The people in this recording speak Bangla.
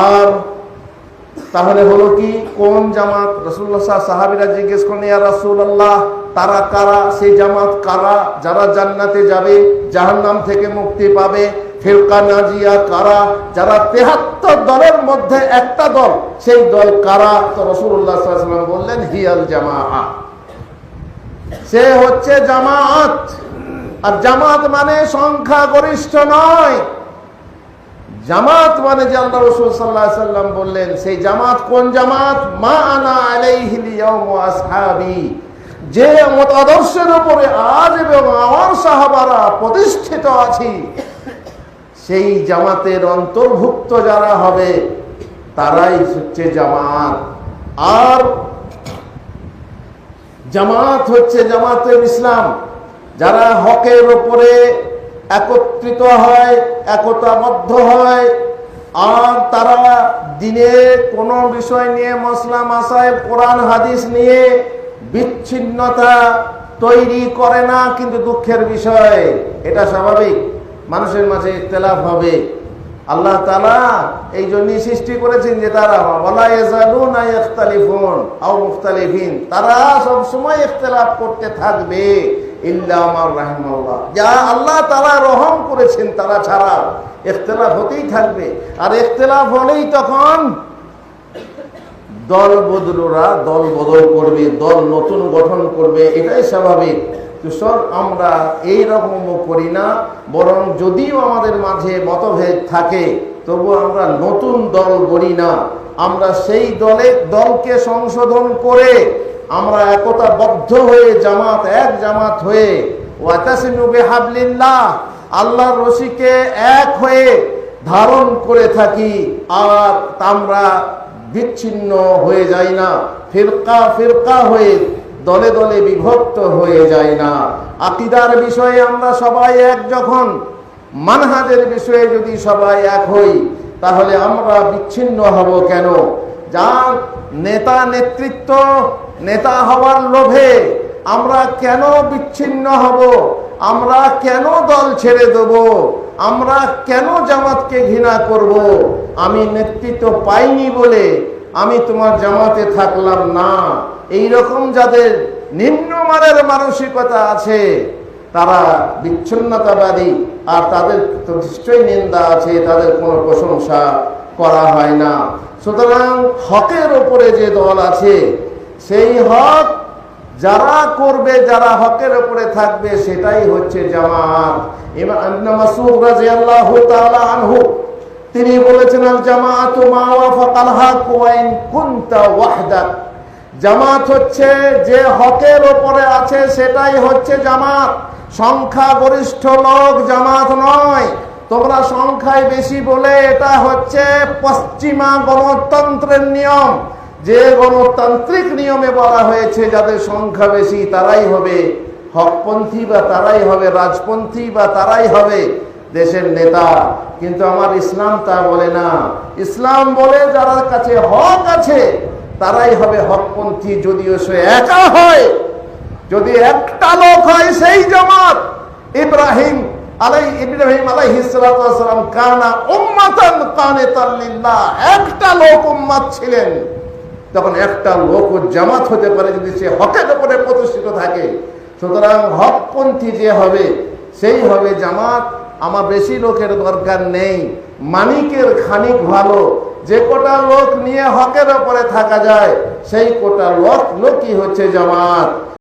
আর তাহলে হলো কি, কোন জামাত? রাসূলুল্লাহ সাহাবীরা জিজ্ঞেস করলেন, ইয়া রাসূলুল্লাহ, তারা কারা? সেই জামাত কারা? যারা জান্নাতে যাবে, জাহান্নাম থেকে মুক্তি পাবে। ফিরকা নাজিয়া কারা? যারা 73 দলের মধ্যে একটা দল, সেই দল কারা? তো রাসূলুল্লাহ সাল্লাল্লাহু আলাইহি ওয়াসাল্লাম বললেন, হিয়াল জামাআহ, সে হচ্ছে জামাত। আর জামাত মানে সংখ্যাগরিষ্ঠ নয়, জামাত মানে যে আল্লাহ রাসূল সাল্লাল্লাহু আলাইহি ওয়াসাল্লাম বললেন, সেই জামাত কোন জামাত? মা আনা আলাইহিল ইয়াউম ওয়া আসহাবি, যে মতাদর্শের উপরে আজ এবং আমার সাহাবারা প্রতিষ্ঠিত আছি, সেই জামাতের অন্তর্ভুক্ত যারা হবে তারাই হচ্ছে জামাত। আর জামাত হচ্ছে জামাতুল ইসলাম, যারা হকের উপরে একত্রিত হয়, একতাবদ্ধ হয়, আর তারা দিনে কোনো বিষয় নিয়ে মসলা মাসায়েব, কোরআন হাদিস নিয়ে বিচ্ছিন্নতা তৈরি করে না। কিন্তু দুঃখের বিষয়, এটা স্বাভাবিক, মানুষের মাঝে ইখতিলাফ হবে। আল্লাহ তাআলা এই জন্যই সৃষ্টি করেছেন যে তারা ওয়ালা ইয়াজালুনা ইখতালিফুন আও মুখতালিফিন, তারা সব সময় ইখতিলাফ করতে থাকবে, ইল্লা মান রাহিমাল্লাহ, যা আল্লাহ তাআলা রহম করেছেন তারা ছাড়া ইখতিলাফ হতেই থাকবে। আর ইখতিলাফ হলেই তখন দল বদলুরা দল বদল করবে, দল নতুন গঠন করবে, এটাই স্বাভাবিক। তো স্যার, আমরা এইরকমও করি না, বরং যদিও আমাদের মাঝে মতভেদ থাকে তবু আমরা নতুন দল গড়ি না, আমরা সেই দলকে সংশোধন করে আমরা একতাবদ্ধ হয়ে জামাত, এক জামাত হয়ে ওয়াতাসিমু বিহাবলিল্লাহ, আল্লাহর রশিকে এক হয়ে ধারণ করে থাকি। আর আমরা বিচ্ছিন্ন হয়ে যাই না, ফিরকা ফিরকা হয়ে দলে দলে বিভক্ত হয়ে যায় না। আকীদার বিষয়ে আমরা সবাই এক, যখন মানহাজের বিষয়ে যদি সবাই এক হই, তাহলে আমরা বিচ্ছিন্ন হব কেন? যার নেতা নেতৃত্ব, নেতা হওয়ার লোভে আমরা কেন বিচ্ছিন্ন হব? আমরা কেন দল ছেড়ে দেব? আমরা কেন জামাতকে ঘৃণা করব? আমি নেতৃত্ব পাইনি বলে আমি তোমার জামাতে থাকলাম না। এই রকম যাদের নিম্নমানের মানসিকতা আছে, তারা বিচ্ছিন্নতাবাদী, আর তাদের তো নিশ্চয়ই নিন্দা আছে, তাদের কোনো প্রশংসা করা হয় না। সুতরাং হকের উপরে যে দল আছে, সেই হক যারা করবে, যারা হকের উপরে থাকবে, সেটাই হচ্ছে জামাত। ইবনে মাসউদ রাদিয়াল্লাহু তাআলা আনহু তিনি বলেছেন, আল জামাআতু মা ওয়াফাকাল হক ওয়া ইন কুনতা ওয়াহদাক, জামাত হচ্ছে যে হকের উপরে আছে, সেটাই হচ্ছে জামাত। সংখ্যাগরিষ্ঠ লোক জামাত নয়। তোমরা সংখ্যায় বেশি বলে, এটা হচ্ছে পশ্চিমা গণতন্ত্রের নিয়ম, যে গণতান্ত্রিক নিয়মে বলা হয়েছে যাদের সংখ্যা বেশি তারাই হবে হকপন্থী, বা তারাই হবে রাজপন্থী, বা তারাই হবে দেশের নেতা। কিন্তু আমার ইসলাম তা বলে না। ইসলাম বলে যারা কাছে হক আছে তারাই হবে হকপন্থী, যদিও সে একা হয়। যদি একটা লোক হয় সেই জামাত। ইব্রাহিম আলাইহিস সালাতু ওয়াস সালাম কানা উম্মাতান কানিতান লিল্লাহ, একটা লোক উম্মত ছিলেন। তখন একটা লোক জামাত হতে পারে যদি সে হকের উপরে প্রতিষ্ঠিত থাকে। সুতরাং হকপন্থী যে হবে সেই হবে জামাত। আমার বেশি লোকের দরকার নেই, মানিকের খানিক ভালো। যে কোটা লোক নিয়ে হকের উপরে থাকা যায়, সেই কোটা লোকই হচ্ছে জামাত।